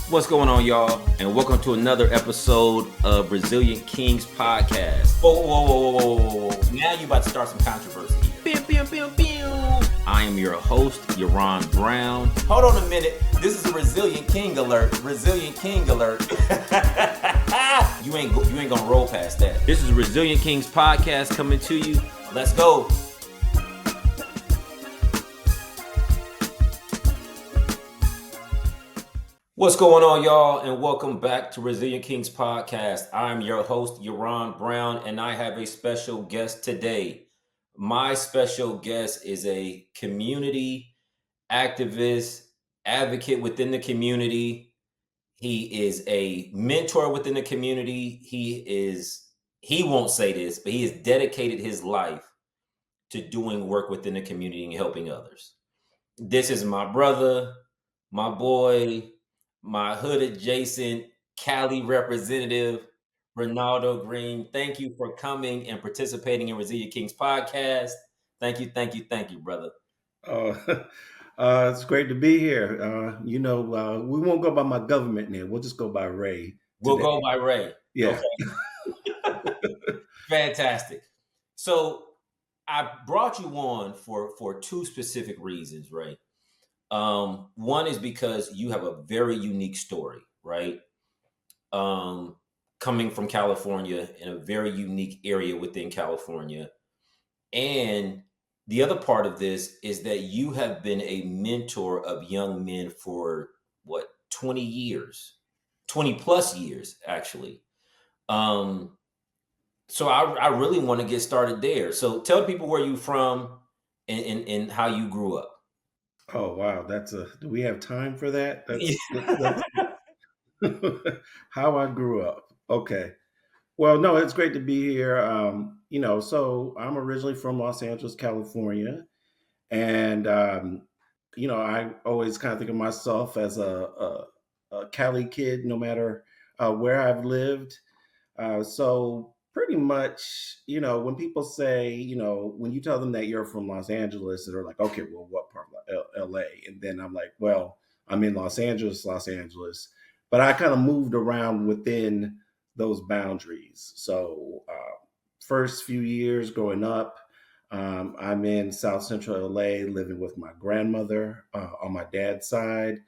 What's going on, y'all? And welcome to another episode of Resilient Kings Podcast. Whoa. Now you about to start some controversy here. I am your host, Yaron Brown. Hold on a minute. This is a Resilient King alert. Resilient King alert. You ain't gonna roll past that. This is Resilient Kings Podcast coming to you. Let's go. What's going on, y'all, and welcome back to Resilient Kings Podcast. I'm your host, Yaron Brown, and I have a special guest today. My special guest is a community activist, advocate within the community. He is a mentor within the community. He won't say this, but he has dedicated his life to doing work within the community and helping others. This is my brother, my boy, my hood adjacent Cali representative, Raynaldo Green. Thank you for coming and participating in Resilient Kings podcast. Thank you, brother. It's great to be here. We won't go by my government name. We'll just go by Ray. We'll go by Ray. Yeah. Okay. Fantastic. So I brought you on for two specific reasons, Ray. One is because you have a very unique story, right? Coming from California in a very unique area within California. And the other part of this is that you have been a mentor of young men for 20 years, 20 plus years, actually. So I really want to get started there. So tell people where you're from and how you grew up. Oh, wow. Do we have time for that? That's how I grew up. Okay. Well, no, it's great to be here. So I'm originally from Los Angeles, California. And, I always kind of think of myself as a Cali kid, no matter where I've lived. So pretty much, when people say, when you tell them that you're from Los Angeles, they're like, okay, well, what part of LA? And then I'm like, well, I'm in Los Angeles. But I kind of moved around within those boundaries. So first few years growing up, I'm in South Central LA living with my grandmother on my dad's side.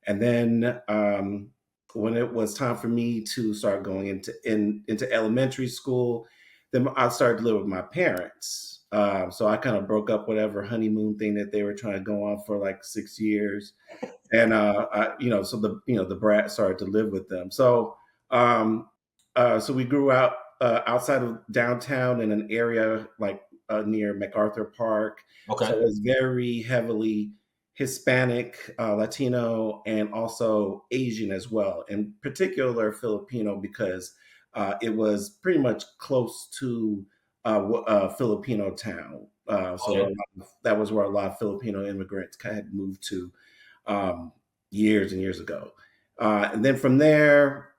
And then when it was time for me to start going into elementary school, then I started to live with my parents. So I kind of broke up whatever honeymoon thing that they were trying to go on for like 6 years, and so the brat started to live with them. So so we grew up outside of downtown in an area like near MacArthur Park. Okay. So it was very heavily Hispanic, Latino, and also Asian as well, in particular Filipino, because it was pretty much close to Filipino town. So that was where a lot of Filipino immigrants had moved to years and years ago. And then from there,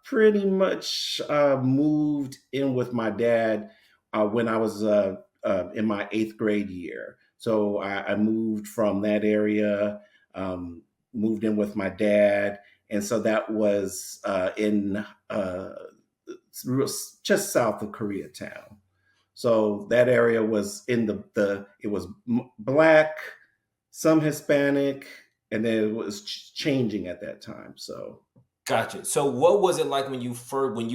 pretty much moved in with my dad when I was in my 8th grade year. So I moved from that area, moved in with my dad. And so that was in just south of Koreatown. So that area was in it was Black, some Hispanic, and then it was changing at that time. So. Gotcha. So what was it like when you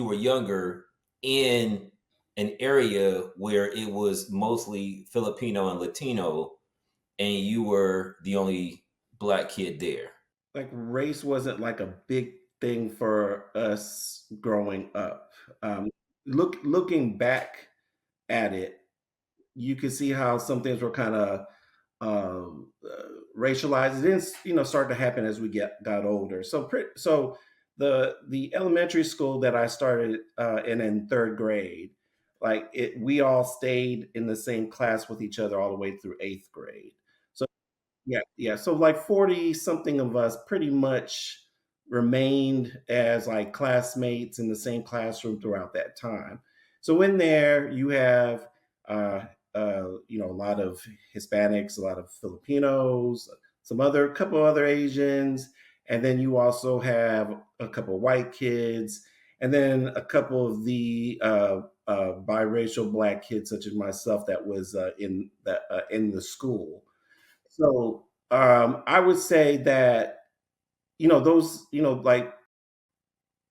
were younger in an area where it was mostly Filipino and Latino, and you were the only Black kid there? Like race wasn't like a big thing for us growing up. Looking back at it, you can see how some things were kind of racialized. It didn't, start to happen as we got older. So the elementary school that I started in 3rd grade, we all stayed in the same class with each other all the way through 8th grade. So yeah. So like 40 something of us pretty much remained as like classmates in the same classroom throughout that time. So in there you have a lot of Hispanics, a lot of Filipinos, couple other Asians, and then you also have a couple white kids, and then a couple of the biracial black kids, such as myself, that was in the school. So I would say that those like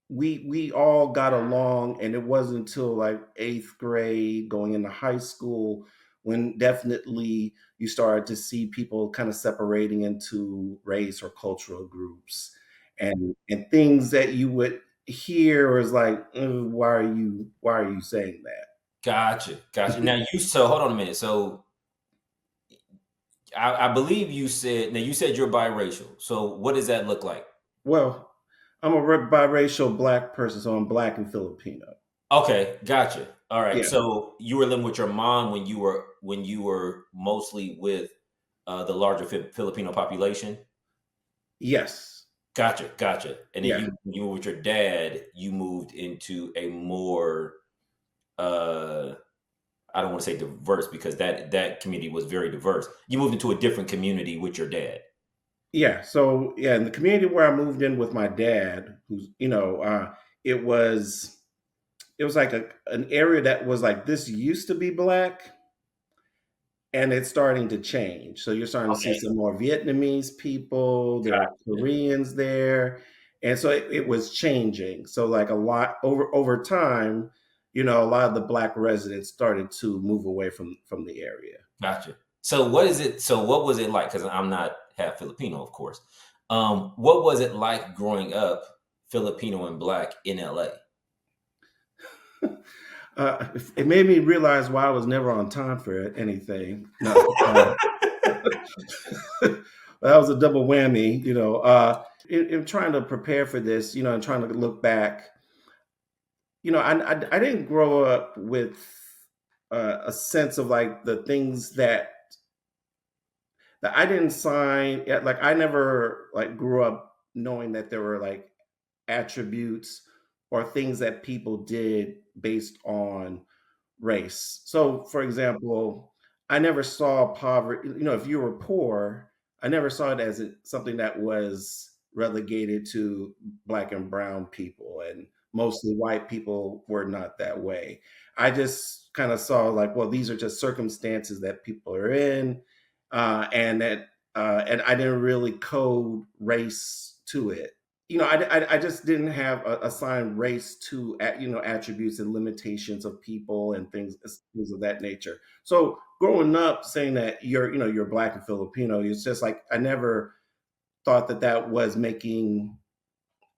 we all got along, and it wasn't until like eighth grade going into high school when definitely you started to see people kind of separating into race or cultural groups, and things that you would hear was like, why are you saying that?" Gotcha, gotcha. Now you so hold on a minute. So I believe you said now you said you're biracial. So what does that look like? Well, I'm a biracial black person, so I'm black and Filipino. Okay, gotcha. All right. Yeah. So you were living with your mom when you were mostly with the larger Filipino population. Yes. Gotcha, gotcha. And then Yeah. you were with your dad. You moved into a more uh, I don't want to say diverse because that community was very diverse. You moved into a different community with your dad. Yeah. So yeah, in the community where I moved in with my dad, who's it was it was like an area that was like, this used to be black, and it's starting to change. So you're starting to see Okay, some more Vietnamese people. There are gotcha, Koreans there, and so it was changing. So like a lot over time, a lot of the black residents started to move away from the area. gotcha. So what is it? So what was it like? Because I'm not half Filipino, of course. What was it like growing up Filipino and black in LA? It made me realize why I was never on time for anything. No, that was a double whammy. In trying to prepare for this, and trying to look back, I didn't grow up with a sense of like the things that I didn't sign. Like I never like grew up knowing that there were like attributes or things that people did based on race. So, for example, I never saw poverty. If you were poor, I never saw it as something that was relegated to black and brown people, and mostly white people were not that way. I just kind of saw like, well, these are just circumstances that people are in, and I didn't really code race to it. I just didn't have assigned race to attributes and limitations of people and things of that nature. So growing up, saying that you're black and Filipino, it's just like I never thought that that was making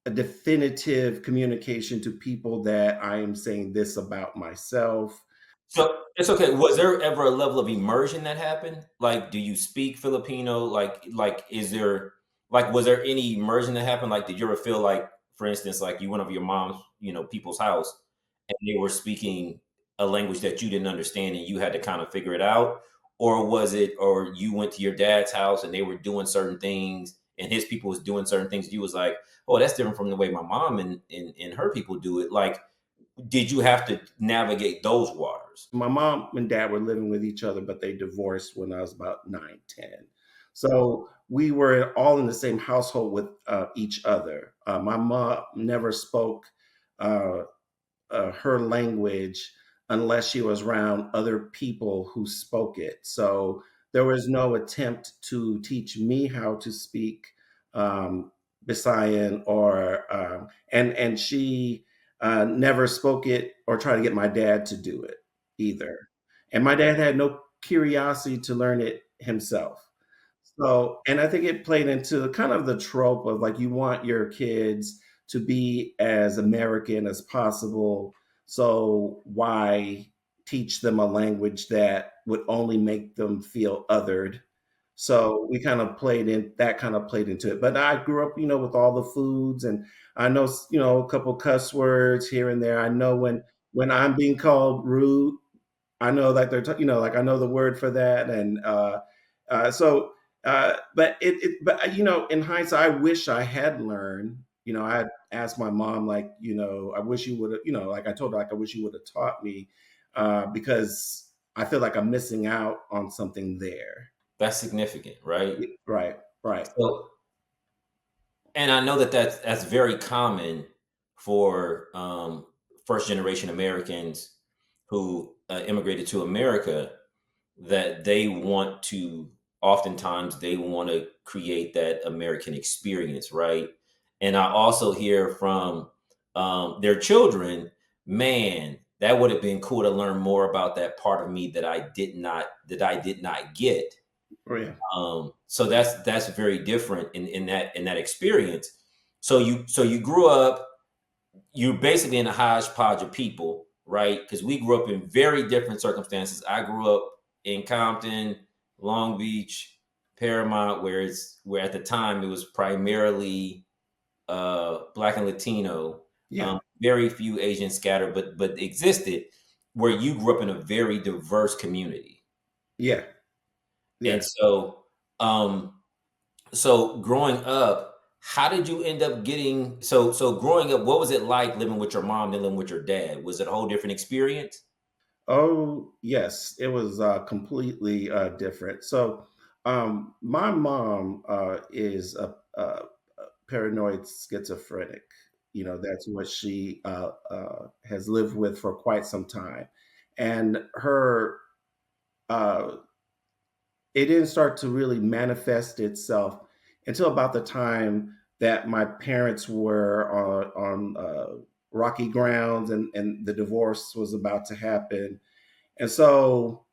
a definitive communication to people that I am saying this about myself. So it's okay. Was there ever a level of immersion that happened? Like, do you speak Filipino? Like, is there like was there any immersion that happened? Like, did you ever feel like, for instance, like you went over your mom's, people's house and they were speaking a language that you didn't understand and you had to kind of figure it out? Or was it, or you went to your dad's house and they were doing certain things and his people was doing certain things, you was like, oh, that's different from the way my mom and her people do it. Like, did you have to navigate those waters? My mom and dad were living with each other, but they divorced when I was about 9, 10. So we were all in the same household with each other. My mom never spoke uh, her language unless she was around other people who spoke it. So there was no attempt to teach me how to speak Visayan, and she never spoke it or tried to get my dad to do it either. And my dad had no curiosity to learn it himself. So, and I think it played into kind of the trope of like you want your kids to be as American as possible. So why teach them a language that would only make them feel othered? So we kind of played into it. But I grew up, with all the foods, and I know, a couple cuss words here and there. I know when I'm being called rude, I know that like I know the word for that, and so, but in hindsight, I wish I had learned. I asked my mom, like, I wish you would have, like I told her, like, I wish you would have taught me, because I feel like I'm missing out on something there. That's significant, right? Right, right. So And I know that that's very common for first generation Americans who immigrated to America, that they want to, oftentimes they want to create that American experience, right? And I also hear from their children, man, that would have been cool to learn more about that part of me that I did not get. Oh yeah, So that's very different in that experience. So you grew up, you're basically in a hodgepodge of people, right? Because we grew up in very different circumstances. I grew up in Compton, Long Beach, Paramount, where at the time it was primarily Black and Latino, yeah, very few Asian scattered, but existed. Where you grew up in a very diverse community, yeah, and yeah. so growing up, how did you end up getting so growing up, what was it like living with your mom and living with your dad? Was it a whole different experience? Oh, yes, it was completely different. So, my mom is a paranoid schizophrenic. You know, that's what she has lived with for quite some time. And her, uh, it didn't start to really manifest itself until about the time that my parents were on rocky grounds and the divorce was about to happen. And so,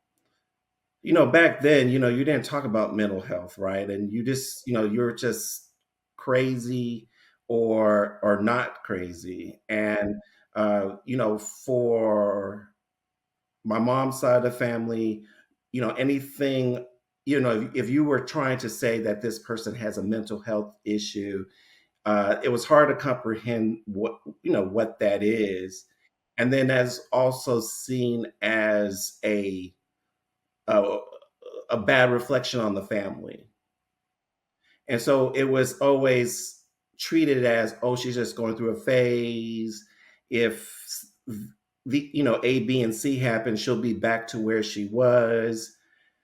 back then, you didn't talk about mental health, right? And you just, you're just crazy or not crazy. And for my mom's side of the family, anything, if you were trying to say that this person has a mental health issue, it was hard to comprehend what that is. And then as also seen as a a bad reflection on the family. And so it was always treated as, oh, she's just going through a phase. If the A, B, and C happen, she'll be back to where she was.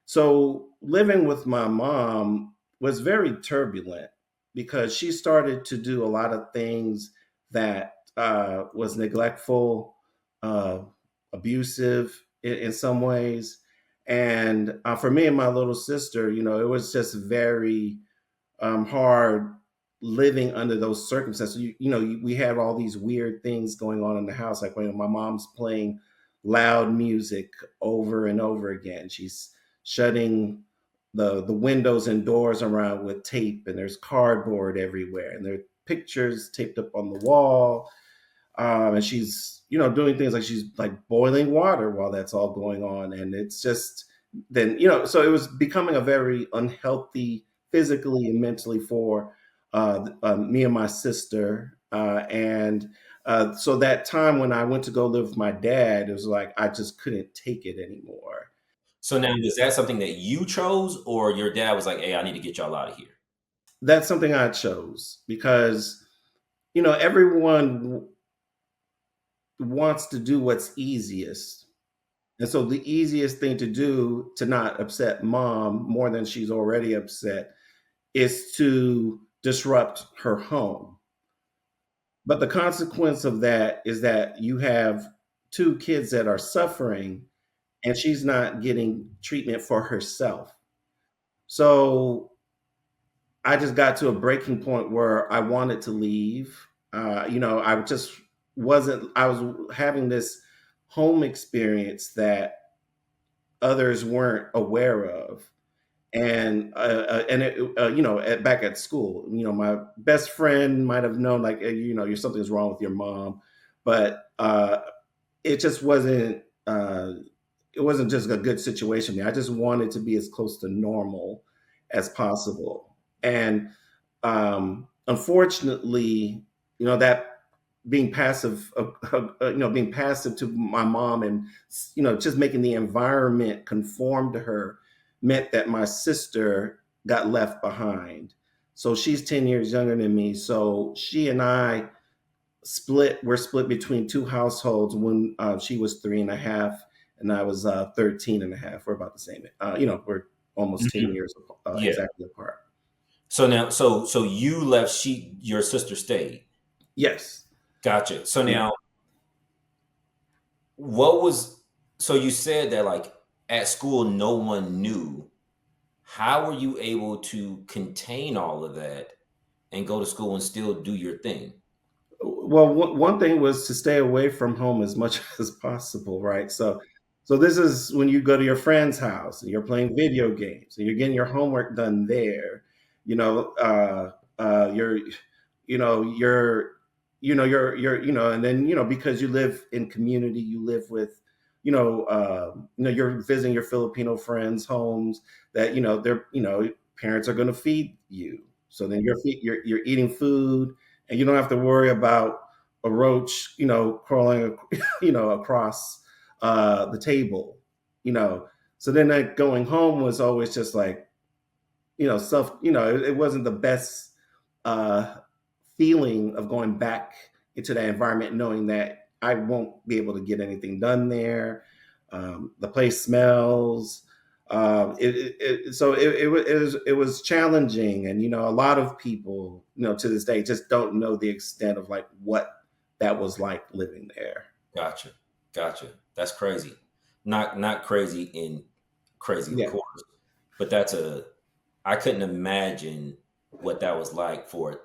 So living with my mom was very turbulent because she started to do a lot of things that was neglectful, uh, abusive in some ways. And for me and my little sister, it was just very hard living under those circumstances. We had all these weird things going on in the house, like when my mom's playing loud music over and over again. She's shutting the windows and doors around with tape, and there's cardboard everywhere, and there are pictures taped up on the wall. And she's doing things like she's like boiling water while that's all going on, and it's just then so it was becoming a very unhealthy physically and mentally for me and my sister, and so that time when I went to go live with my dad, it was like I just couldn't take it anymore. So now, is that something that you chose, or your dad was like, hey, I need to get y'all out of here? That's something I chose because everyone wants to do what's easiest. And so the easiest thing to do to not upset mom more than she's already upset is to disrupt her home. But the consequence of that is that you have two kids that are suffering and she's not getting treatment for herself. So I just got to a breaking point where I wanted to leave. I just I was having this home experience that others weren't aware of. Back at school, my best friend might have known, like, you're something's wrong with your mom, but it just wasn't. It wasn't just a good situation. I just wanted to be as close to normal as possible, and unfortunately, that being passive to my mom and just making the environment conform to her meant that my sister got left behind. So she's 10 years younger than me. So she and I we're split between two households when she was 3.5 and I was 13 and a half. We're about the same. We're almost 10 Mhm. years Yeah. exactly apart. So now, so you left. Your sister stayed. Yes. Gotcha. So Yeah. now, what was? So you said that like at school, no one knew. How were you able to contain all of that and go to school and still do your thing? Well, one thing was to stay away from home as much as possible, right? So this is when you go to your friend's house and you're playing video games and you're getting your homework done there. You know, you're, you know, and then because you live in community, you live with, you're visiting your Filipino friends' homes that their parents are going to feed you. So then you're eating food and you don't have to worry about a roach, crawling, across the table, you know. So then, like, going home was always just like, it wasn't the best uh, feeling of going back into that environment, knowing that I won't be able to get anything done there. The place smells. So it was challenging, and a lot of people, to this day, just don't know the extent of like what that was like living there. Gotcha. Gotcha. That's crazy. Not crazy in crazy, of Yeah. course, but that's a I couldn't imagine what that was like for a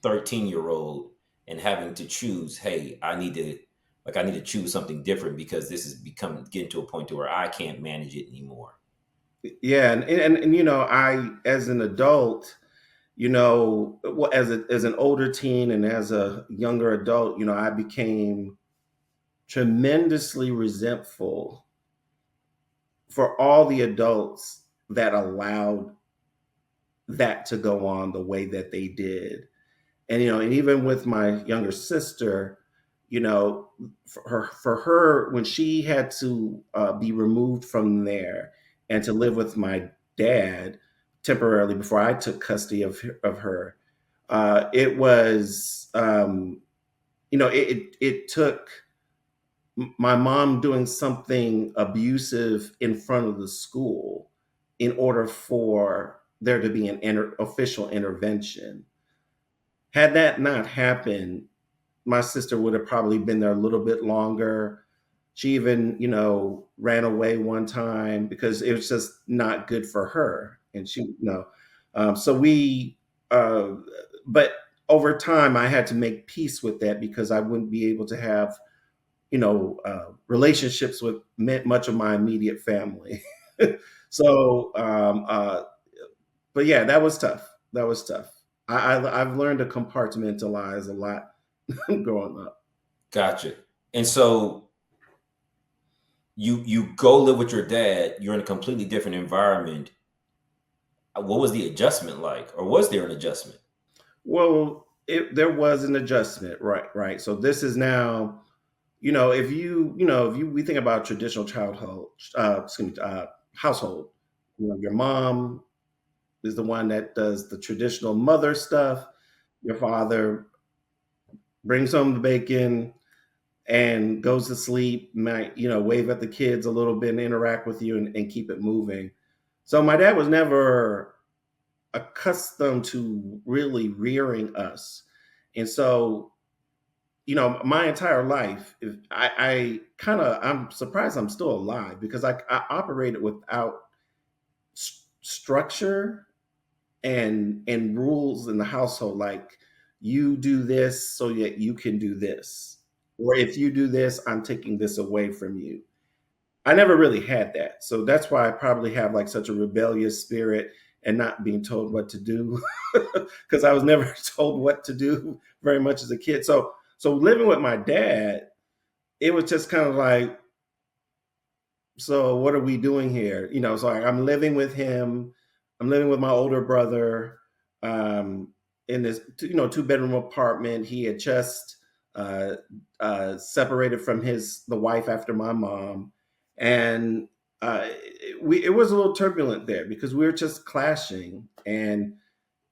13-year-old and having to choose, hey, I need to choose something different because this is becoming getting to a point to where I can't manage it anymore. Yeah, and I, as an adult, well, as an older teen and as a younger adult, I became tremendously resentful for all the adults that allowed that to go on the way that they did. And even with my younger sister, for her, when she had to be removed from there and to live with my dad temporarily before I took custody of her, it was, it took my mom doing something abusive in front of the school in order for there to be an official intervention. Had that not happened, my sister would have probably been there a little bit longer. She even, ran away one time because it was just not good for her. And so uh, but over time, I had to make peace with that because I wouldn't be able to have, relationships with much of my immediate family. So, but yeah, that was tough. That was tough. I've learned to compartmentalize a lot growing up. Gotcha. And so you go live with your dad, you're in a completely different environment. What was the adjustment like? Or was there an adjustment? Well, there was an adjustment, right? Right. So this is now, if we think about traditional household, your mom is the one that does the traditional mother stuff. Your father brings home the bacon and goes to sleep, might, wave at the kids a little bit and interact with you and keep it moving. So my dad was never accustomed to really rearing us. And so, my entire life, if I'm surprised I'm still alive because I operated without structure and rules in the household. Like, you do this so that you can do this, or if you do this, I'm taking this away from you. I never really had that, so that's why I probably have like such a rebellious spirit and not being told what to do because I was never told what to do very much as a kid. So living with my dad, it was just kind of like, so what are we doing here? So I'm living with him. I'm living with my older brother, um, in this, two-bedroom apartment. He had just uh, separated from the wife after my mom, and it was a little turbulent there because we were just clashing, and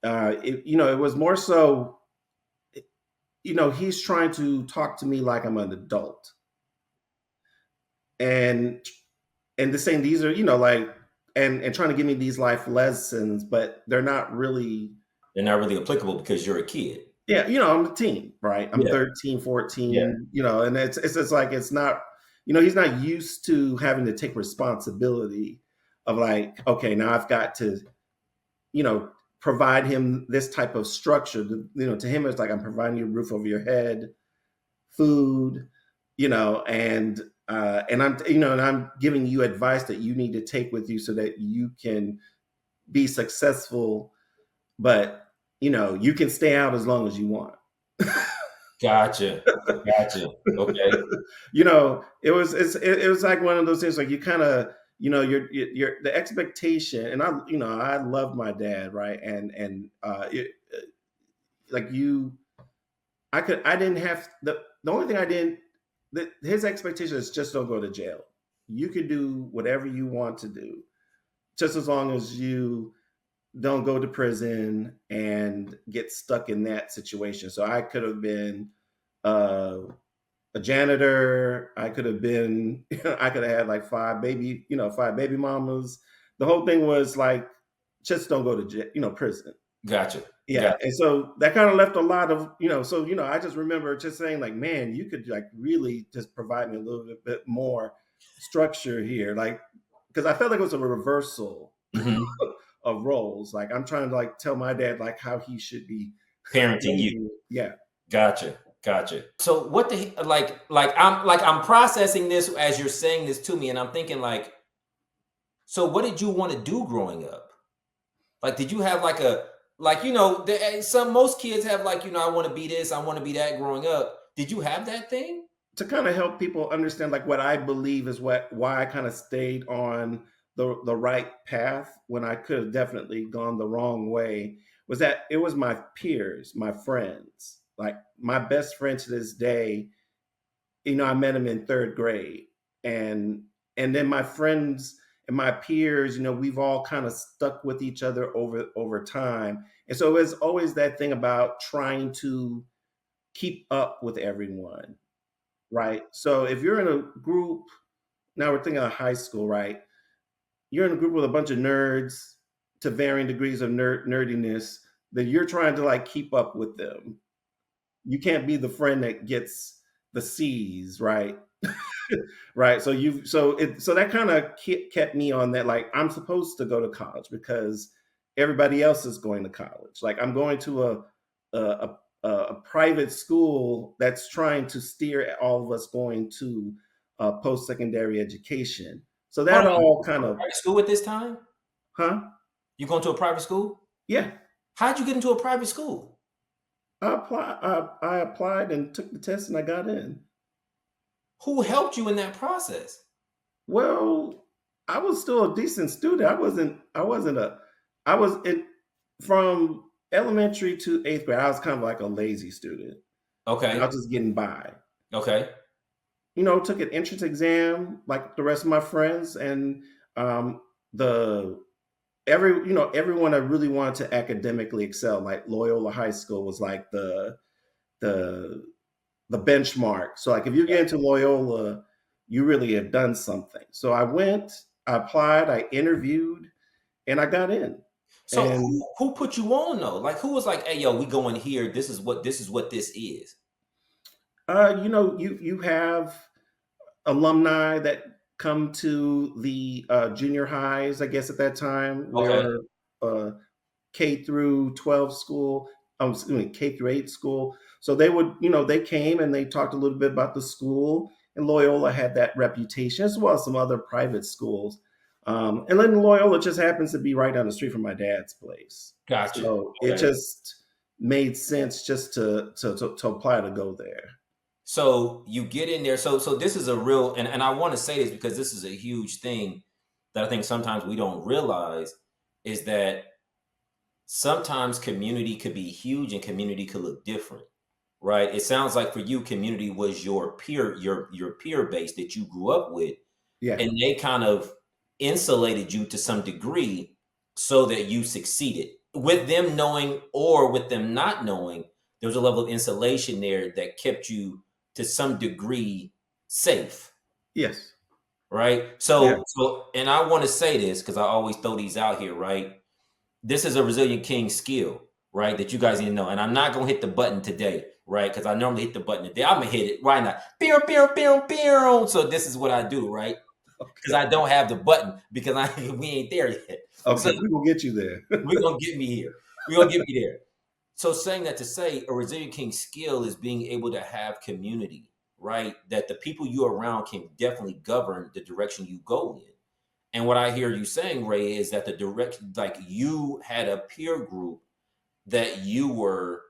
it was more so, he's trying to talk to me like I'm an adult, and and the saying these are, like, and trying to give me these life lessons, but they're not really. They're not really applicable because you're a kid. Yeah, I'm a teen, right? I'm Yeah. 13, Yeah. 14, and it's just like it's not, he's not used to having to take responsibility of like, okay, now I've got to, you know, provide him this type of structure. To him it's like I'm providing you a roof over your head, food, and I'm giving you advice that you need to take with you so that you can be successful, but you can stay out as long as you want. Gotcha. Gotcha. Okay. It was like one of those things like you kind of, you're the expectation, and I love my dad, right? Like you I didn't have the only thing I didn't his expectation is just don't go to jail. You can do whatever you want to do, just as long as you don't go to prison and get stuck in that situation. So I could have been uh, a janitor. I could have been, I could have had like five baby mamas. The whole thing was like, just don't go to prison. Gotcha. Yeah, Gotcha. and so that kind of left a lot of, I just remember just saying like, man, you could like really just provide me a little bit more structure here, like because I felt like it was a reversal Hmm. of roles. Like I'm trying to like tell my dad like how he should be Parenting you. raising me. Yeah. Gotcha. Gotcha. So what the I'm processing this as you're saying this to me, and I'm thinking like, so what did you want to do growing up? Like, did you have like a most kids have like, I want to be this, I want to be that growing up. Did you have that thing? To kind of help people understand like what I believe is why I kind of stayed on the right path when I could have definitely gone the wrong way, was that it was my peers, my friends, like my best friend to this day. I met him in third grade, and then my friends and my peers, we've all kind of stuck with each other over time, and so it's always that thing about trying to keep up with everyone, right? So if you're in a group, now we're thinking of high school, right? You're in a group with a bunch of nerds to varying degrees of nerdiness, that you're trying to like keep up with them. You can't be the friend that gets the C's, right? Right. So that kind of kept me on that. Like I'm supposed to go to college because everybody else is going to college. Like I'm going to a private school that's trying to steer all of us going to post secondary education. So Hold that on. all You kind go to of, private school at this time? huh? You going to a private school? Yeah. How'd you get into a private school? I applied and took the test and I got in. Who helped you in that process? Well, I was still a decent student. I wasn't a I was in from elementary to eighth grade, I was kind of like a lazy student. I Okay. was just getting by. Okay. Took an entrance exam like the rest of my friends, and the everyone that really wanted to academically excel, like Loyola High School was like the the benchmark. So like if you get into Loyola, you really have done something. So I went, I applied, I interviewed, and I got in. So And who put you on though? Like who was like, hey yo, we going here. This is what this is. you have alumni that come to the junior highs, I guess at that time. We Okay. were uh, K through 12 school, excuse me, K through 8 school. So they came and they talked a little bit about the school, and Loyola had that reputation as well as some other private schools. And then Loyola just happens to be right down the street from my dad's place. Gotcha. So it Okay. just made sense just to apply to go there. So you get in there. So this is a real and I want to say this because this is a huge thing that I think sometimes we don't realize is that sometimes community could be huge and community could look different. Right? It sounds like for you, community was your your peer base that you grew up with, Yeah. and they kind of insulated you to some degree so that you succeeded. With them knowing or with them not knowing, there was a level of insulation there that kept you to some degree safe. Yes. right? Yeah. And I want to say this because I always throw these out here, right? This is a Resilient King skill, right? That you guys need to know. And I'm not gonna hit the button today, right? Because I normally hit the button today. I'm gonna hit it right now. Pew, pew, pew, pew. So this is what I do, right? Because Okay. I don't have the button because we ain't there yet. So Okay. We will get you there. we're gonna get me here. We're gonna get me there. So saying that to say a Resilient King skill is being able to have community, right? That the people you're around can definitely govern the direction you go in. And what I hear you saying, Ray, is that the direction, like you had a peer group that you were,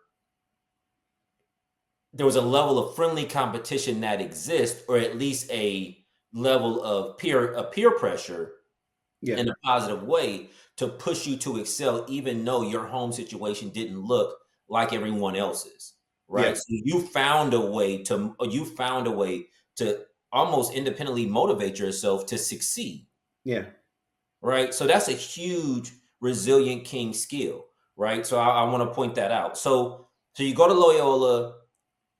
there was a level of friendly competition that exists, or at least a level of peer pressure Yeah. in a positive way to push you to excel, even though your home situation didn't look like everyone else's, right? Yeah. So you found a way to almost independently motivate yourself to succeed, Yeah. right? So that's a huge resilient king skill, right? So I want to point that out. So you go to Loyola,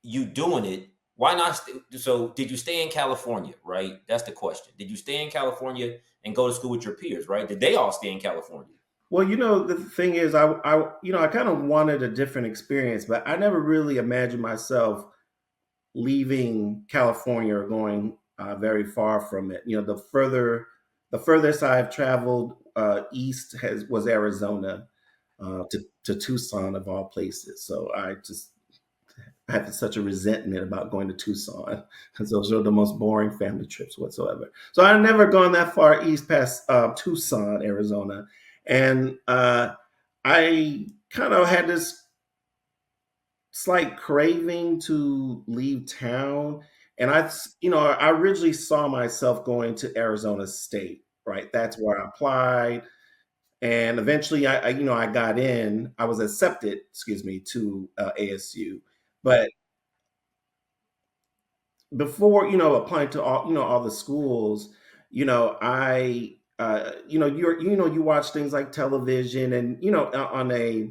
you doing it. Why not? So did you stay in California, right? That's the question. Did you stay in California and go to school with your peers, right? Did they all stay in California? Well, the thing is, I kind of wanted a different experience, but I never really imagined myself leaving California or going very far from it. The furthest I've traveled east was Arizona to Tucson of all places. So I had such a resentment about going to Tucson because those are the most boring family trips whatsoever. So I've never gone that far east past Tucson, Arizona, and I kind of had this slight craving to leave town. And I originally saw myself going to Arizona State, right? That's where I applied. And eventually I got in, I was accepted, excuse me, to ASU. But before, applying to all the schools, you watch things like television and, on a,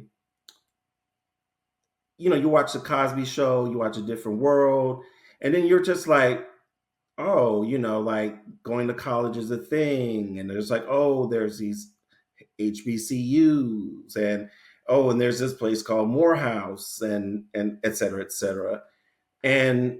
you watch the Cosby Show, you watch A Different World, and then you're just like, oh, like going to college is a thing. And there's like, oh, there's these HBCUs and oh, and there's this place called Morehouse and et cetera, et cetera. And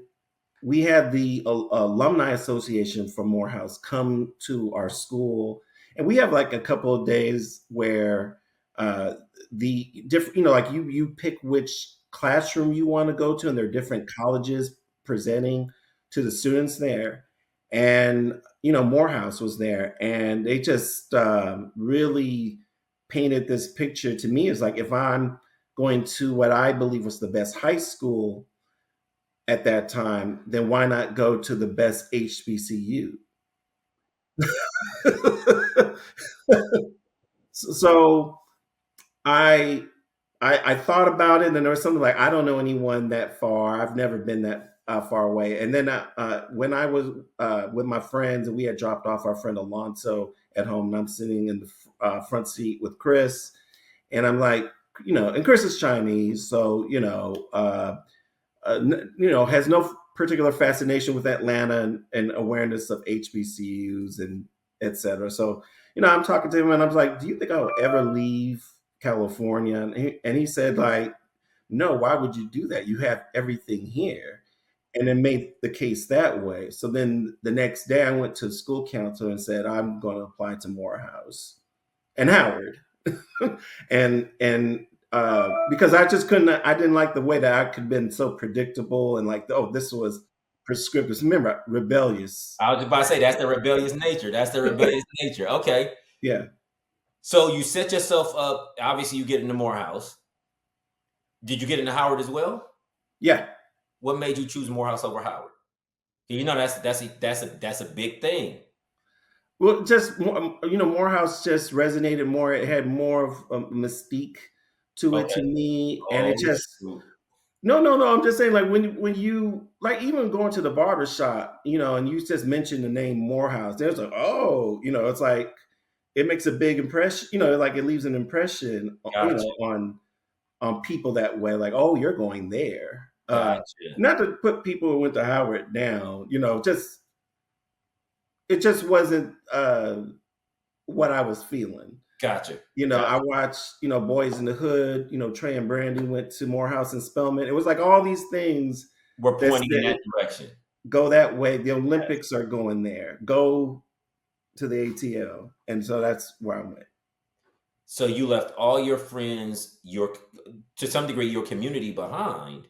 we had the alumni association from Morehouse come to our school, and we have like a couple of days where uh, the different, like you pick which classroom you want to go to, and there are different colleges presenting to the students there. And Morehouse was there, and they just really painted this picture to me as like if I'm going to what I believe was the best high school at that time, then why not go to the best HBCU? So I, I thought about it, and there was something like I don't know anyone that far. I've never been that far away. And then when I was with my friends, and we had dropped off our friend Alonso at home, and I'm sitting in the front seat with Chris, and I'm like, and Chris is Chinese, so has no particular fascination with Atlanta and awareness of HBCUs and et cetera. So, I'm talking to him and I was like, do you think I'll ever leave California? And he said, like, no, why would you do that? You have everything here. And it made the case that way. So then the next day I went to school council and said, I'm going to apply to Morehouse and Howard. And because I didn't like the way that I could been so predictable and like, oh, this was prescriptive. Remember, rebellious. I was just about to say that's the rebellious nature. That's the rebellious nature. Okay. Yeah, So you set yourself up. Obviously, you get into Morehouse. Did you get into Howard as well? yeah. What made you choose Morehouse over Howard? You know that's a big thing. Well, just Morehouse just resonated more. It had more of a mystique to it Okay. to me, and it Oh just shoot. no, no, no. I'm just saying, like when you like even going to the barber shop, and you just mention the name Morehouse, there's like, oh, it's like it makes a big impression. Like it leaves an impression, Gotcha. on people that way. Like, oh, you're going there. Gotcha. Not to put people who went to Howard down, just it just wasn't what I was feeling. Gotcha. I Gotcha. watched, Boys in the Hood, Trey and Brandy went to Morehouse and Spelman. It was like all these things We're that pointing in said, that direction. go that way. The Yes. Olympics are going there. Go to the ATL. And so that's where I went. So you left all your friends, your to some degree your community behind,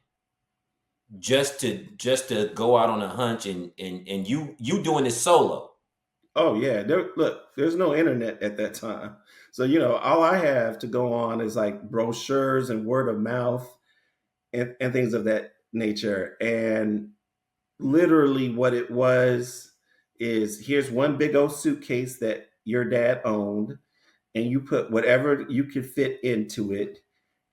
just to go out on a hunch, and you doing this solo. Oh yeah, look, there's no internet at that time. So, all I have to go on is like brochures and word of mouth and things of that nature. And literally what it was is, here's one big old suitcase that your dad owned, and you put whatever you could fit into it.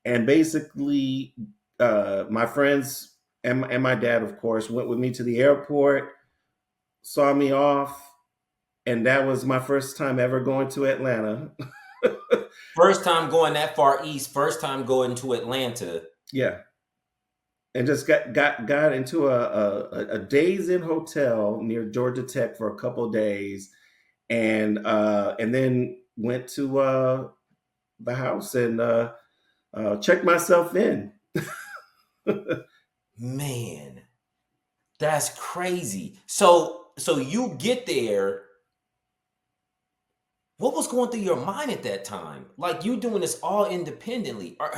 And basically, my friends and my dad, of course, went with me to the airport, saw me off, and that was my first time ever going to Atlanta. First time going that far east, first time going to Atlanta. Yeah, and just got into a days in hotel near Georgia Tech for a couple of days, and then went to the house and checked myself in. Man, that's crazy. So you get there. What was going through your mind at that time? Like you doing this all independently. Are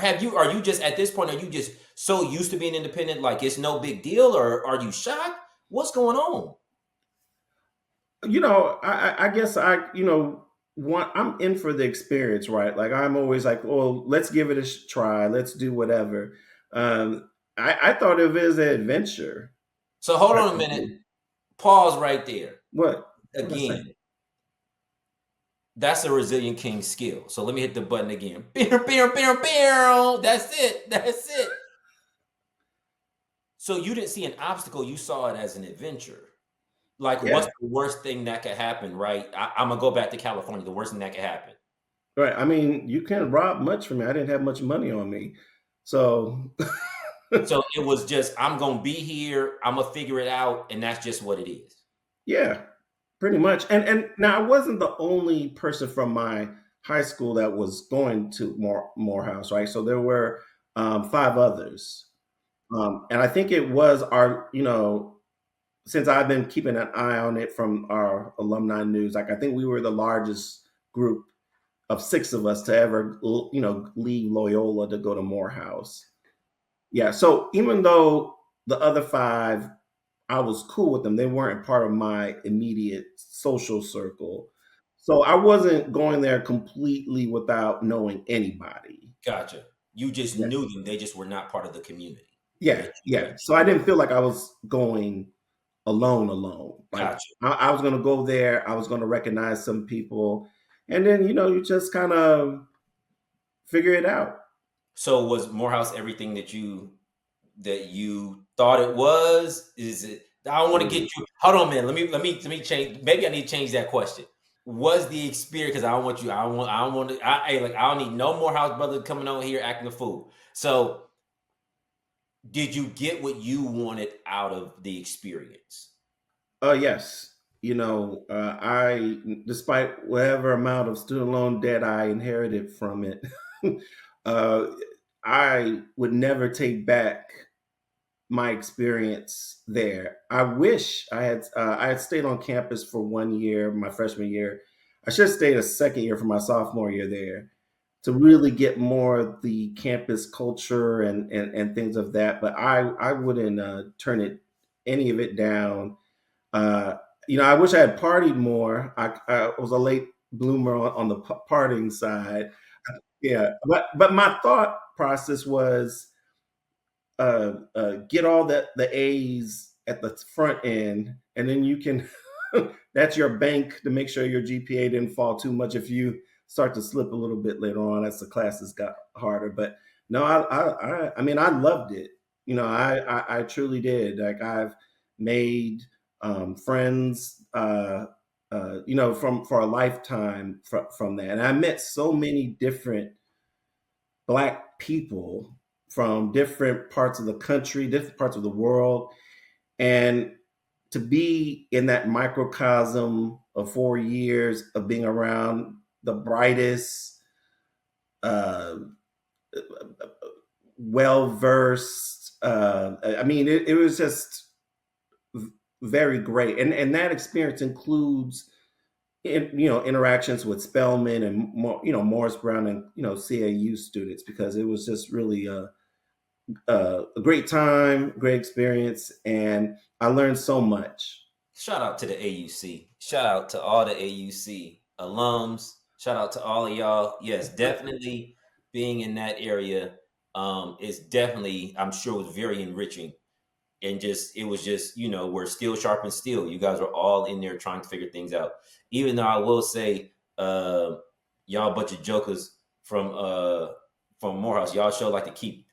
you just at this point, are you just so used to being independent, like it's no big deal, or are you shocked? What's going on? I guess I'm in for the experience, right? Like I'm always like, well, let's give it a try. Let's do whatever. I thought of it as an adventure. So hold on a minute. Pause right there. What? What I say? Again, that's a resilient king skill. So let me hit the button again. Beer, beer, beer, beer. That's it. That's it. So you didn't see an obstacle, you saw it as an adventure. Like, what's Yeah. the worst thing that could happen, right? I'm gonna go back to California. The worst thing that could happen. Right. I mean, you can't rob much from me. I didn't have much money on me. So So it was just, I'm gonna be here, I'm gonna figure it out, and that's just what it is. yeah, pretty much. And now I wasn't the only person from my high school that was going to Morehouse, right? So there were five others. And I think it was since I've been keeping an eye on it from our alumni news, like I think we were the largest group of six of us to ever, leave Loyola to go to Morehouse. Yeah. So even though the other five, I was cool with them, they weren't part of my immediate social circle. So I wasn't going there completely without knowing anybody. Gotcha. You just Yeah. knew them, they just were not part of the community Yeah. that Yeah. that So you I were. didn't feel like I was going alone. Like Gotcha. I was going to go there, I was going to recognize some people, and then you just kind of figure it out. So was Morehouse everything that you thought it was? Is it? I don't want to get Mm. you. Hold on, man. Let me change. Maybe I need to change that question. Was the experience, because I don't want you. I don't want to. Hey, like I don't need no more house brother coming on here acting a fool. So did you get what you wanted out of the experience? Yes. I, despite whatever amount of student loan debt I inherited from it, uh, I would never take back my experience there. I wish I had stayed on campus for 1 year, my freshman year. I should have stayed a second year for my sophomore year there to really get more of the campus culture and things of that. But I wouldn't turn any of it down. uh, I wish I had partied more. I was a late bloomer on the partying side. Yeah, but my thought process was get all the A's at the front end, and then you can. That's your bank to make sure your GPA didn't fall too much if you start to slip a little bit later on as the classes got harder. But no, I mean, I loved it. I truly did. Like I've made friends, from for a lifetime from that, and I met so many different Black people from different parts of the country, different parts of the world. And to be in that microcosm of 4 years of being around the brightest, uh, well versed. I mean, it was just very great, and that experience includes interactions with Spelman and Morris Brown and CAU students, because it was just really a great time, great experience, and I learned so much. Shout out to the AUC. Shout out to all the AUC alums. Shout out to all of y'all. Yes, definitely being in that area is definitely, I'm sure, was very enriching. And just, it was just, we're steel sharp and steel. You guys are all in there trying to figure things out. Even though I will say, y'all a bunch of jokers from Morehouse, y'all show like to keep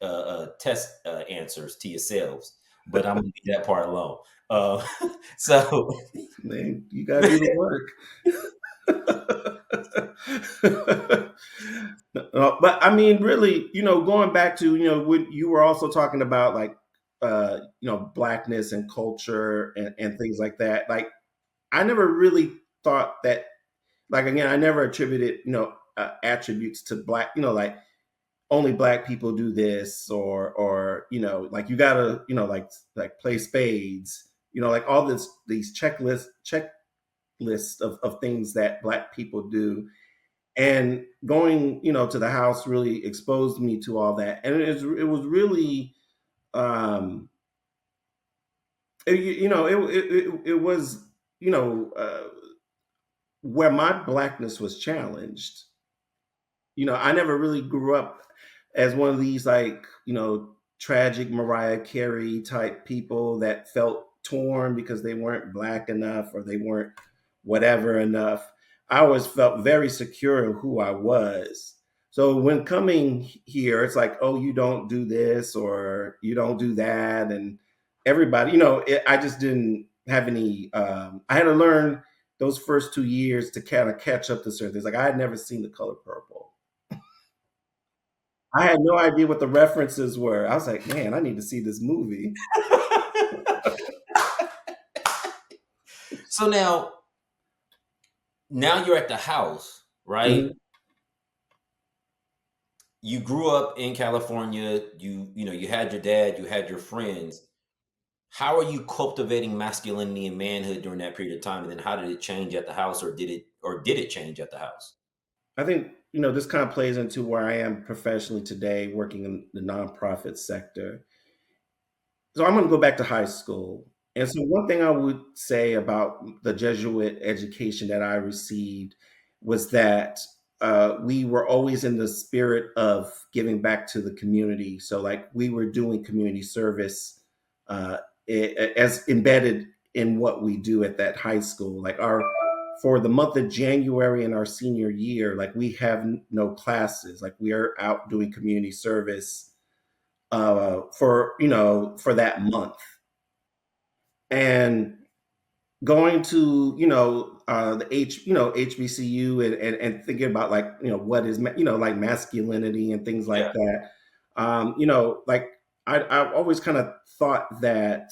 test answers to yourselves. But I'm gonna leave that part alone. Uh, so Man, you got to do the work. But I mean, really, going back to when you were also talking about like blackness and culture and things like that. Like, I never really thought that. Like, again, I never attributed attributes to black. Like, only black people do this, or like, you gotta like play spades. Like, all these checklists of things that black people do. And going to the house really exposed me to all that, and it was really um it was where my blackness was challenged. I never really grew up as one of these, like, tragic Mariah Carey type people that felt torn because they weren't black enough or they weren't whatever enough. I always felt very secure in who I was. So when coming here, it's like, oh, you don't do this or you don't do that. And everybody, I just didn't have any, I had to learn those first 2 years to kind of catch up to certain things. Like, I had never seen The Color Purple. I had no idea what the references were. I was like, man, I need to see this movie. so now you're at the house, right? Mhm. You grew up in California. You had your dad, you had your friends. How are you cultivating masculinity and manhood during that period of time? And then how did it change at the house, or did it change at the house? I think, this kind of plays into where I am professionally today, working in the nonprofit sector. So I'm going to go back to high school. And so one thing I would say about the Jesuit education that I received was that we were always in the spirit of giving back to the community. So, like, we were doing community service uh, as embedded in what we do at that high school. Like, our for the month of January in our senior year, like, we have no classes. Like, we are out doing community service for that month, and going to the HBCU, and thinking about, like, what is like masculinity and things like Yeah. that. Like, I've always kind of thought that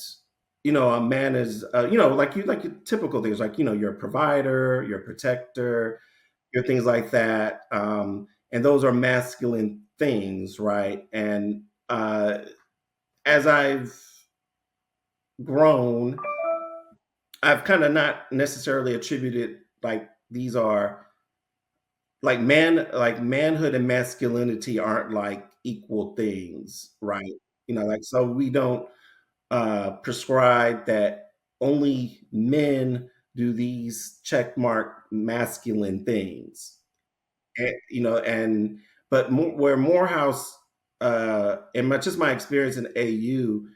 a man is like your typical things, like, you're a provider, you're a protector, you're things like that, and those are masculine things, right? And as I've grown, I've kind of not necessarily attributed, like, these are like manhood and masculinity aren't like equal things, right? Like, so we don't prescribe that only men do these check mark masculine things. And but where Morehouse, and just my experience in AU,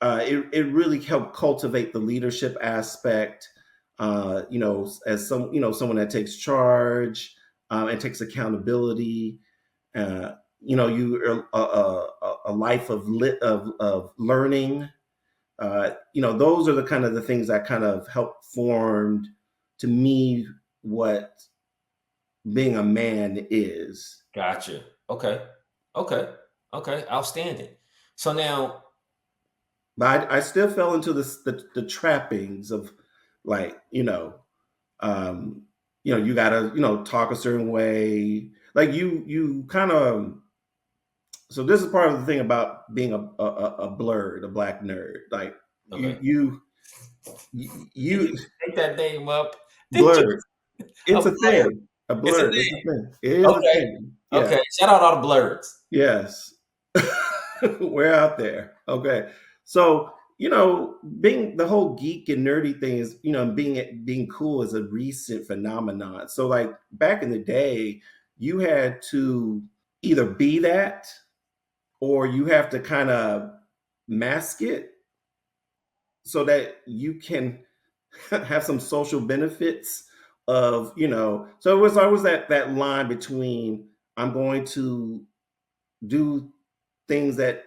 it really helped cultivate the leadership aspect. As someone that takes charge, and takes accountability. Uh, you a life of learning. Those are the kind of the things that kind of helped formed to me what being a man is. Gotcha. Okay. Okay. Okay. Outstanding. So now, But I still fell into the trappings of like, um, you gotta, talk a certain way. Like you kind of. So this is part of the thing about being a blurred, a black nerd. Like you Okay. you Did you you make that name up? Did you? blurred. A It's a blur. thing. A It's a blurred. It's a name. thing. It is a Okay. thing. Yeah. Okay. Shout out all the blurs. Yes. We're out there. Okay. So, being the whole geek and nerdy thing is, being cool is a recent phenomenon. So like back in the day, you had to either be that or you have to kind of mask it so that you can have some social benefits of, so it was always that line between I'm going to do things that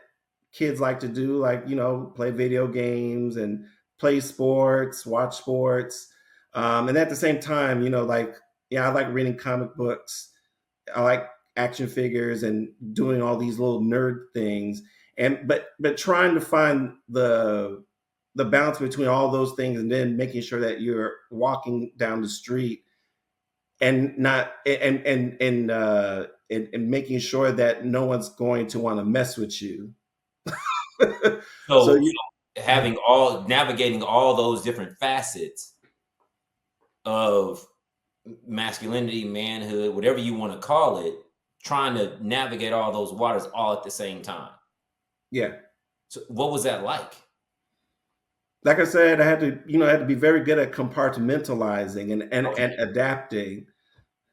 kids like to do, like, play video games and play sports, watch sports. And at the same time, like, yeah, I like reading comic books. I like action figures and doing all these little nerd things. And but trying to find the balance between all those things and then making sure that you're walking down the street and not and making sure that no one's going to want to mess with you. So So you having all navigating all those different facets of masculinity, manhood, whatever you want to call it, trying to navigate all those waters all at the same time. yeah, So what was that like? like I said, I had to be very good at compartmentalizing and Okay. adapting.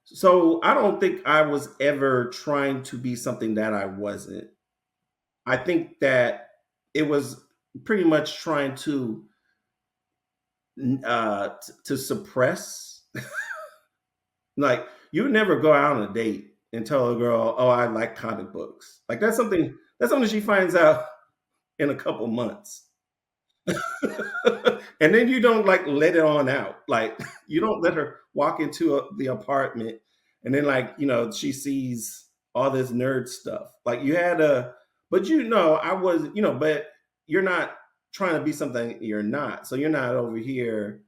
So I don't think I was ever trying to be something that I wasn't. I think that it was pretty much trying to suppress. Like you would never go out on a date and tell a girl, "Oh, I like comic books." Like that's something she finds out in a couple months. And then you don't like let it on out. Like you don't let her walk into the apartment and then like, she sees all this nerd stuff. Like you had a but I was, but you're not trying to be something you're not. So you're not over here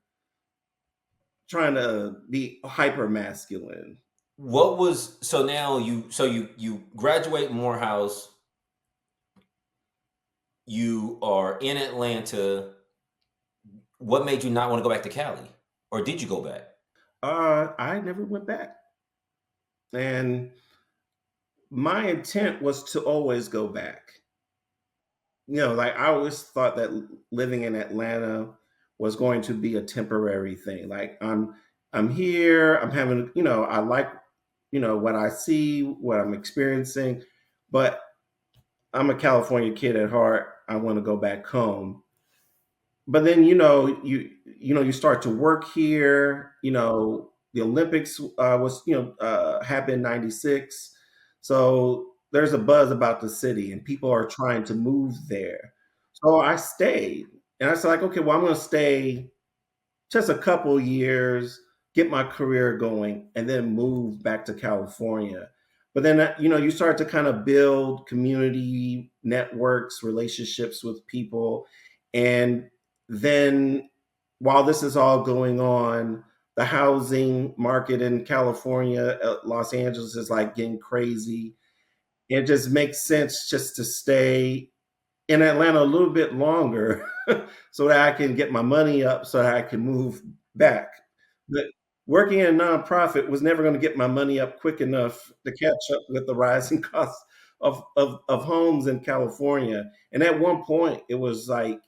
trying to be hyper masculine. What was so now you graduate Morehouse, you are in Atlanta. What made you not want to go back to Cali? Or did you go back? I never went back. And my intent was to always go back. Like I always thought that living in Atlanta was going to be a temporary thing. Like I'm here, I'm having, I like, what I see, what I'm experiencing, but I'm a California kid at heart. I want to go back home. But then you start to work here. The Olympics was happened in '96, so there's a buzz about the city, and people are trying to move there. So I stayed, and I said like, okay, well I'm going to stay just a couple years, get my career going, and then move back to California. But then, you start to kind of build community networks, relationships with people. And then while this is all going on, the housing market in California, Los Angeles is like getting crazy. It just makes sense just to stay in Atlanta a little bit longer so that I can get my money up so that I can move back. But working in a nonprofit was never going to get my money up quick enough to catch up with the rising costs of homes in California. And at one point, it was like,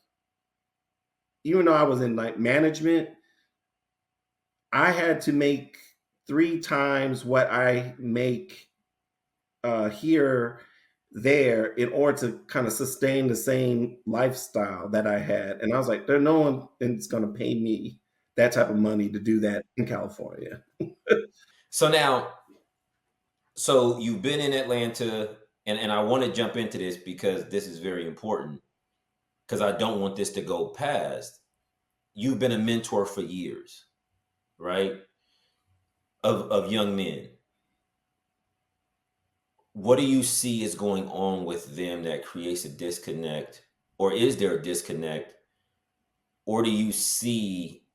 even though I was in like management, I had to make three times what I make here there in order to kind of sustain the same lifestyle that I had. And I was like, there's no one that's going to pay me that type of money to do that in California. So now, so you've been in Atlanta, and I want to jump into this because this is very important because I don't want this to go past. You've been a mentor for years, right? Of young men. What do you see is going on with them that creates a disconnect or is there a disconnect, or do you see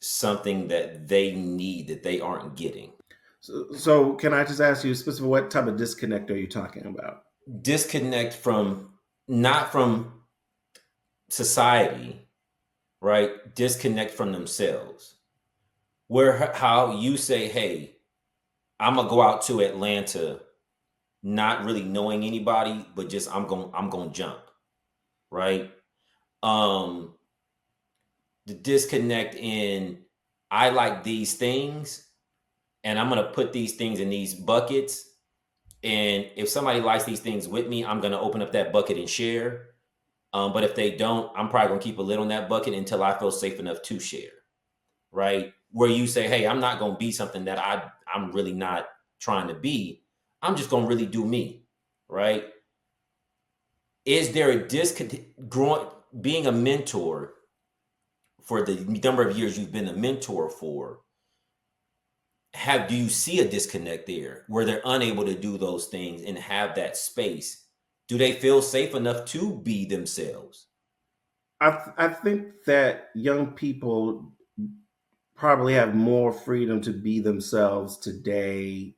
something that they need that they aren't getting? So can I just ask you specifically what type of disconnect are you talking about? Disconnect from, not from society, right? Disconnect from themselves. Where how you say, "Hey, I'm gonna go out to Atlanta, not really knowing anybody, but just I'm gonna jump," right? Um, the disconnect in, I like these things, and I'm gonna put these things in these buckets. And if somebody likes these things with me, I'm gonna open up that bucket and share. But if they don't, I'm probably gonna keep a lid on that bucket until I feel safe enough to share. Right? Where you say, "Hey, I'm not gonna be something that I'm really not trying to be. I'm just gonna really do me." Right? Is there a disconnect growing, being a mentor for the number of years you've been a mentor for? Have Do you see a disconnect there where they're unable to do those things and have that space? Do they feel safe enough to be themselves? I think that young people probably have more freedom to be themselves today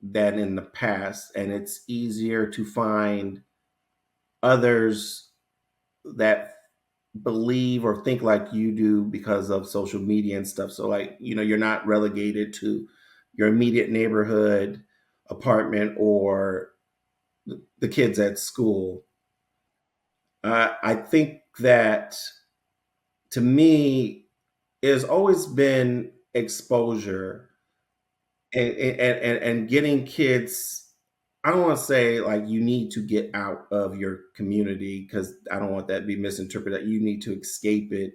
than in the past, and it's easier to find others that believe or think like you do because of social media and stuff. So, like, you're not relegated to your immediate neighborhood apartment or the kids at school. I think that, to me, it has always been exposure and getting kids. I don't want to say like you need to get out of your community, because I don't want that to be misinterpreted, that you need to escape it.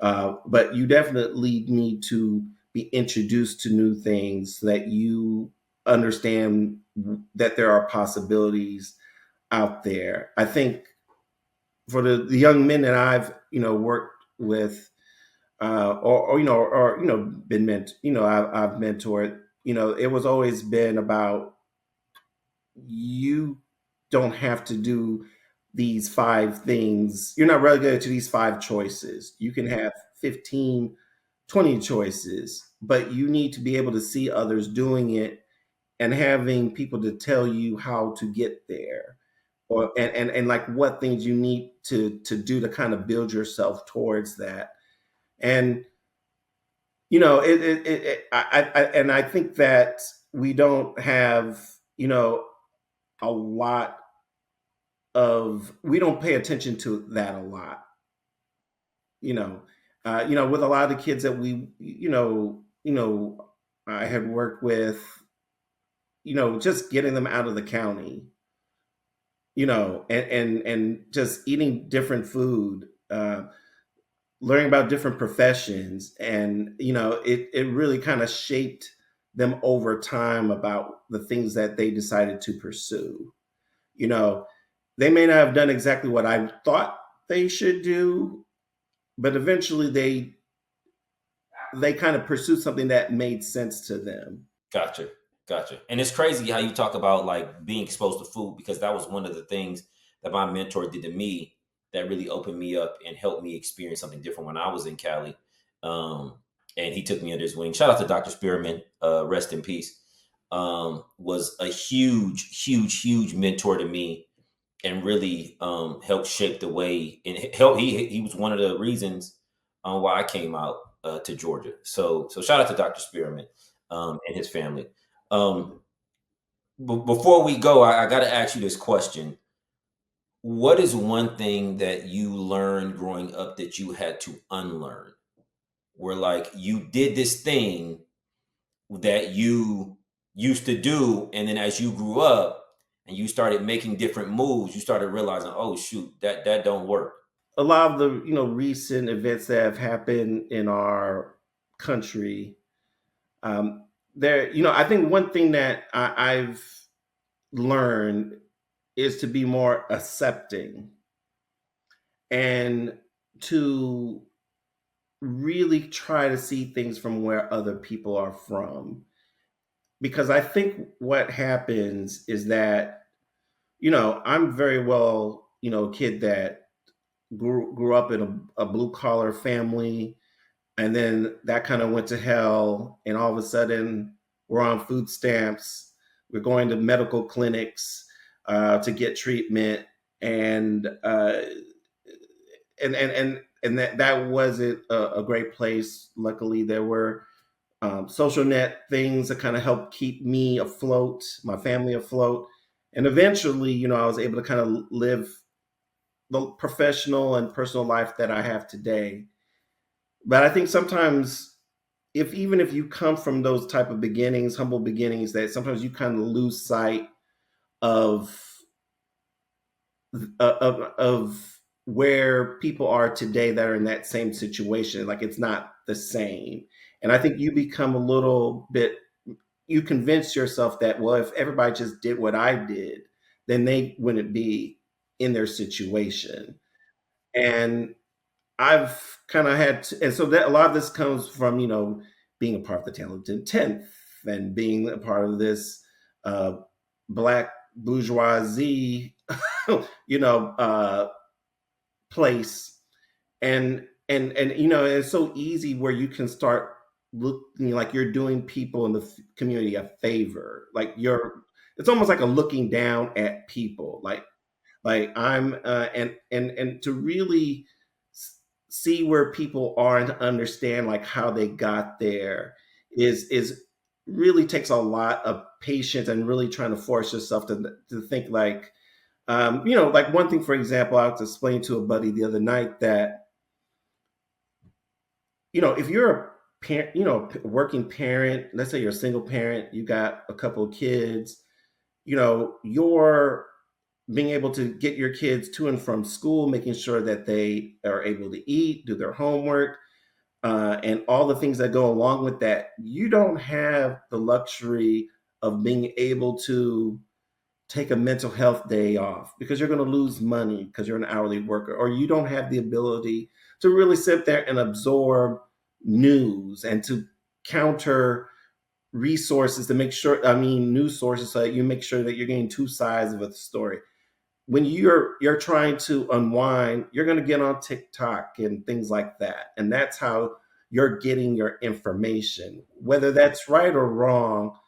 But you definitely need to be introduced to new things so that you understand that there are possibilities out there. I think for the young men that I've worked with, or been I've mentored. It was always been about, you don't have to do these five things. You're not relegated to these five choices. You can have 15, 20 choices, but you need to be able to see others doing it and having people to tell you how to get there, or and like what things you need to do to kind of build yourself towards that. And and I think that we don't have, a lot we don't pay attention to that a lot, you know. With a lot of the kids that I had worked with, just getting them out of the county, and just eating different food, learning about different professions, and it really kind of shaped them over time about the things that they decided to pursue. you know they may not have done exactly what I thought they should do, but eventually they kind of pursued something that made sense to them. Gotcha. Gotcha. And it's crazy how you talk about like being exposed to food, because that was one of the things that my mentor did to me that really opened me up and helped me experience something different when I was in Cali. Um, and he took me under his wing. Shout out to Dr. Spearman, rest in peace. Was a huge mentor to me, and really helped shape the way, and help. He was one of the reasons why I came out to Georgia. So shout out to Dr. Spearman and his family. Um, Before we go, I got to ask you this question: what is one thing that you learned growing up that you had to unlearn? Where like you did this thing that you used to do, and then as you grew up and you started making different moves, you started realizing, oh shoot, that don't work. A lot of the recent events that have happened in our country, there I think one thing that I've learned is to be more accepting, and to really try to see things from where other people are from. Because I think what happens is that, I'm very well, a kid that grew up in a blue collar family, and then that kind of went to hell, and all of a sudden we're on food stamps. We're going to medical clinics to get treatment, and that wasn't a great place. Luckily, there were social net things that kind of helped keep me afloat, my family afloat, and eventually, I was able to kind of live the professional and personal life that I have today. But I think sometimes, if even if you come from those type of beginnings, humble beginnings, that sometimes you kind of lose sight of of where people are today that are in that same situation. Like, it's not the same, and I think you become a little bit. You convince yourself that, well, if everybody just did what I did, then they wouldn't be in their situation. And I've kind of had to, and so that a lot of this comes from, being a part of the talented 10th, and being a part of this uh, black bourgeoisie, you know, uh, place. And it's so easy where you can start looking like you're doing people in the community a favor. Like, it's almost like a looking down at people. Like I'm and to really see where people are and to understand like how they got there is really takes a lot of patience, and really trying to force yourself to think like, like one thing, for example, I was explaining to a buddy the other night that, if you're a parent, working parent, let's say you're a single parent, you got a couple of kids, you're being able to get your kids to and from school, making sure that they are able to eat, do their homework, and all the things that go along with that. You don't have the luxury of being able to take a mental health day off because you're going to lose money because you're an hourly worker, or you don't have the ability to really sit there and absorb news and to counter resources to make sure, news sources, so that you make sure that you're getting two sides of a story. When you're trying to unwind, you're going to get on TikTok and things like that, and that's how you're getting your information. Whether that's right or wrong,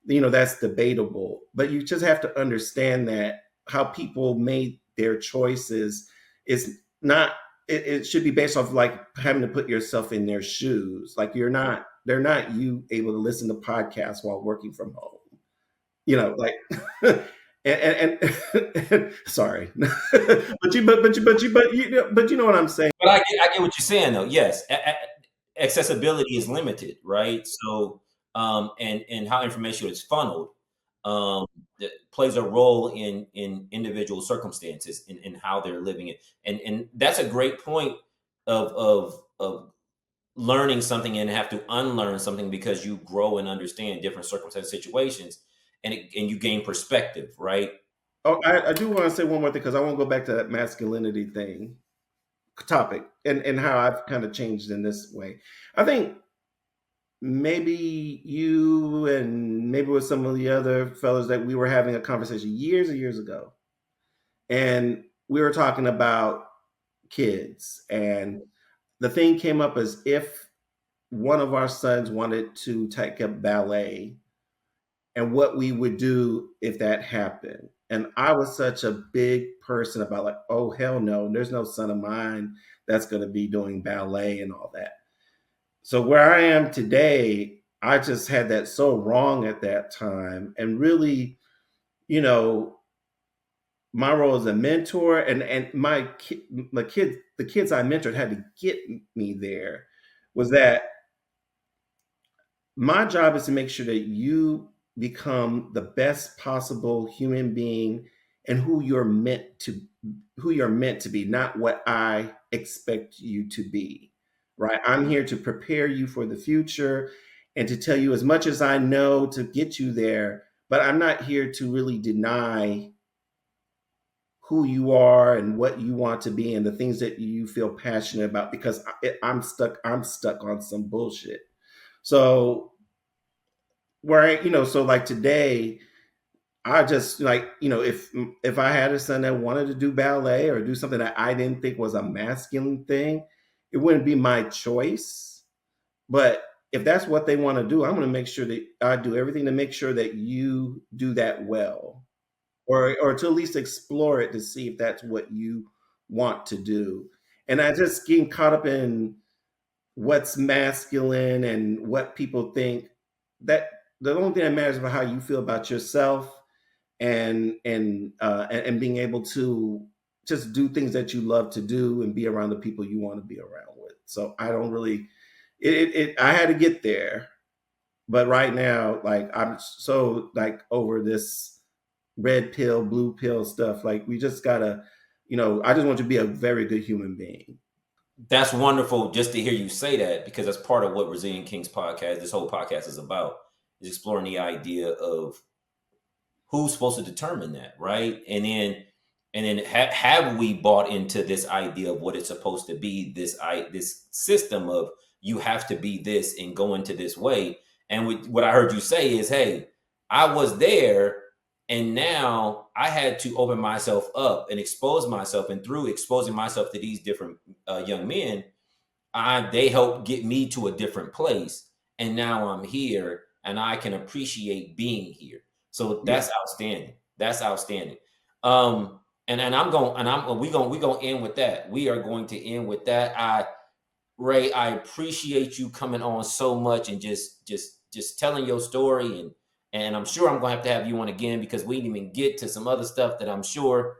that's debatable. But you just have to understand that how people made their choices is not. It should be based off like having to put yourself in their shoes. Like, they're not you able to listen to podcasts while working from home. Like, and sorry, but you know what I'm saying. But I get what you're saying though. Yes, accessibility is limited, right? So, and how information is funneled, um, that plays a role in individual circumstances in how they're living it, and that's a great point of learning something and have to unlearn something because you grow and understand different circumstances, situations, and you gain perspective, right? Oh, I do want to say one more thing, because I want to go back to that masculinity thing topic, and how I've kind of changed in this way. I think maybe you, and maybe with some of the other fellows, that we were having a conversation years and years ago, and we were talking about kids, and the thing came up as if one of our sons wanted to take up ballet, and what we would do if that happened. And I was such a big person about, like, oh hell no, there's no son of mine that's going to be doing ballet and all that. So where I am today, I just had that so wrong at that time, and really, you know, my role as a mentor, and the kids I mentored had to get me there, was that my job is to make sure that you become the best possible human being, and who you're meant to be, not what I expect you to be. Right? I'm here to prepare you for the future, and to tell you as much as I know to get you there, but I'm not here to really deny who you are and what you want to be and the things that you feel passionate about, because I'm stuck on some bullshit. So, so like today, I just like, if I had a son that wanted to do ballet or do something that I didn't think was a masculine thing, it wouldn't be my choice. But if that's what they want to do, I'm going to make sure that I do everything to make sure that you do that well, or to at least explore it to see if that's what you want to do. And I just getting caught up in what's masculine and what people think, that the only thing that matters about how you feel about yourself, and being able to just do things that you love to do and be around the people you want to be around with. So I don't really, I had to get there, but right now, like, I'm so like over this red pill, blue pill stuff. Like, we just gotta, I just want you to be a very good human being. That's wonderful just to hear you say that, because that's part of what Resilient Kings podcast, this whole podcast is about, is exploring the idea of who's supposed to determine that, right? And then have we bought into this idea of what it's supposed to be, this system of you have to be this and go into this way. And what I heard you say is, hey, I was there, and now I had to open myself up and expose myself, and through exposing myself to these different young men, they helped get me to a different place, and now I'm here and I can appreciate being here. So Yeah. that's outstanding. That's outstanding. And I'm going, and I'm we going to end with that. We are going to end with that. Ray, I appreciate you coming on so much and just telling your story, and I'm sure I'm going to have you on again, because we didn't even get to some other stuff that I'm sure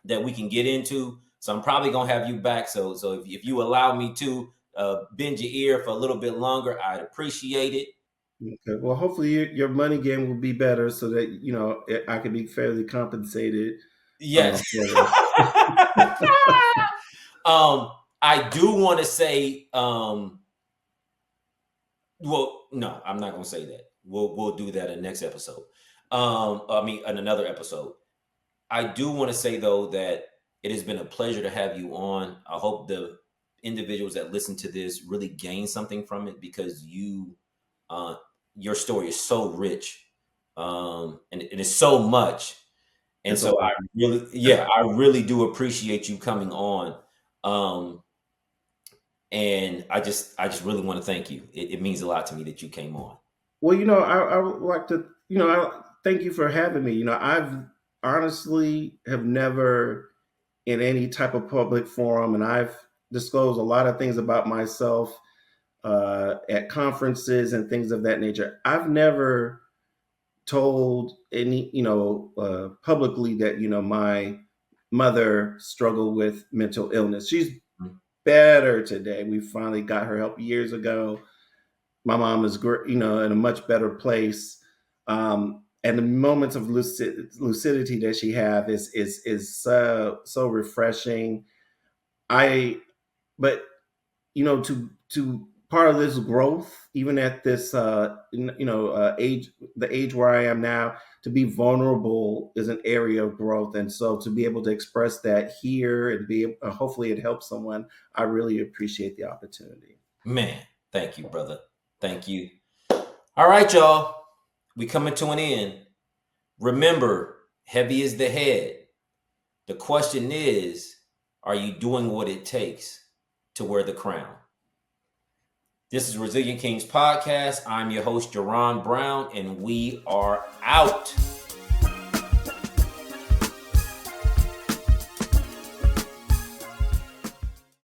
that we can get into. So I'm probably gonna have you back. So if you allow me to bend your ear for a little bit longer, I'd appreciate it. Okay. Well, hopefully your money game will be better so that I can be fairly compensated Yes. for this. um, I do want to say, well, no, I'm not gonna say that. We'll do that in the next episode. I mean, in another episode. I do want to say though that it has been a pleasure to have you on. I hope the individuals that listen to this really gain something from it, because uh, your story is so rich, and it's so much. And It's a so lot. I really do appreciate you coming on. Um, and I just really want to thank you. It means a lot to me that you came on. Well, I would like to, thank you for having me. I've honestly have never in any type of public forum, and I've disclosed a lot of things about myself at conferences and things of that nature. I've never told any, publicly that, my mother struggled with mental illness. She's better today. We finally got her help years ago. My mom is great, in a much better place. And the moments of lucidity that she have is so refreshing. I but to part of this growth, even at this age, the age where I am now, to be vulnerable is an area of growth, and so to be able to express that here and be hopefully it helps someone, I really appreciate the opportunity. Man, thank you, brother. Thank you. All right, y'all. We coming to an end. Remember, heavy is the head. The question is, are you doing what it takes to wear the crown? This is Resilient Kings Podcast. I'm your host, Jerron Brown, and we are out.